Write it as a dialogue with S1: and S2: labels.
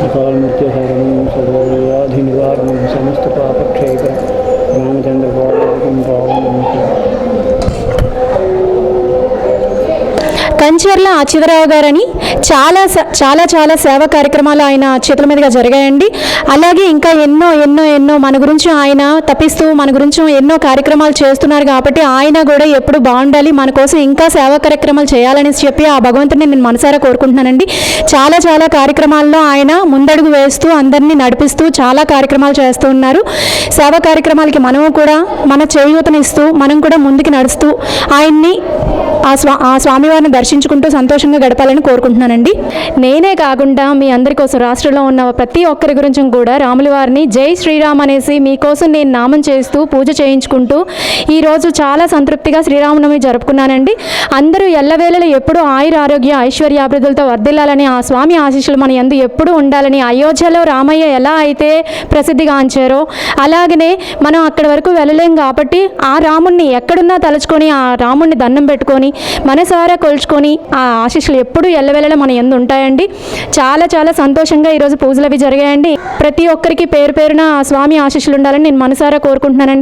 S1: अकालमृत्युहरणं सर्वव्याधिनिवारणं समस्तपापक्षेत्रं रामचंद्रपादं
S2: కంచర్ల అచ్యుతరావు గారని చాలా చాలా చాలా సేవా కార్యక్రమాలు ఆయన చేతుల మీదుగా జరిగాయండి. అలాగే ఇంకా ఎన్నో ఎన్నో ఎన్నో మన గురించి ఆయన తప్పిస్తూ మన గురించి ఎన్నో కార్యక్రమాలు చేస్తున్నారు కాబట్టి ఆయన కూడా ఎప్పుడు బాగుండాలి, మన కోసం ఇంకా సేవా కార్యక్రమాలు చేయాలని చెప్పి ఆ భగవంతుని నేను మనసారా కోరుకుంటున్నానండి. చాలా చాలా కార్యక్రమాల్లో ఆయన ముందడుగు వేస్తూ అందరినీ నడిపిస్తూ చాలా కార్యక్రమాలు చేస్తూ ఉన్నారు. సేవా కార్యక్రమాలకి మనము కూడా మన చేయూతనిస్తూ మనం కూడా ముందుకు నడుస్తూ ఆయన్ని ఆ స్వామివారిని దర్శించుకుంటూ సంతోషంగా గడపాలని కోరుకుంటున్నానండి. నేనే కాకుండా మీ అందరి కోసం రాష్ట్రంలో ఉన్న ప్రతి ఒక్కరి గురించి కూడా రాముల వారిని జై శ్రీరామ్ అనేసి మీకోసం నేను నామం చేస్తూ పూజ చేయించుకుంటూ ఈరోజు చాలా సంతృప్తిగా శ్రీరామనవమి జరుపుకున్నానండి. అందరూ ఎల్లవేళలో ఎప్పుడూ ఆయుర ఆరోగ్య ఐశ్వర్యాభివృద్ధులతో వర్ధిల్లాలని, ఆ స్వామి ఆశీస్సులు మన యందు ఎప్పుడూ ఉండాలని, అయోధ్యలో రామయ్య ఎలా అయితే ప్రసిద్ధిగాంచారో అలాగనే మనం అక్కడి వరకు వెళ్ళలేం కాబట్టి ఆ రాముణ్ణి ఎక్కడున్నా తలుచుకొని ఆ రాముణ్ణి దండం పెట్టుకొని మనసారా కొలుచుకొని ఆ ఆశీస్సులు ఎప్పుడూ ఎల్లవేళలా మన యందు ఉంటాయండి. చాలా చాలా సంతోషంగా ఈరోజు పూజలు అవి జరిగాయండి. ప్రతి ఒక్కరికి పేరు పేరున ఆ స్వామి ఆశీస్సులు ఉండాలని నేను మనసారా కోరుకుంటున్నానండి.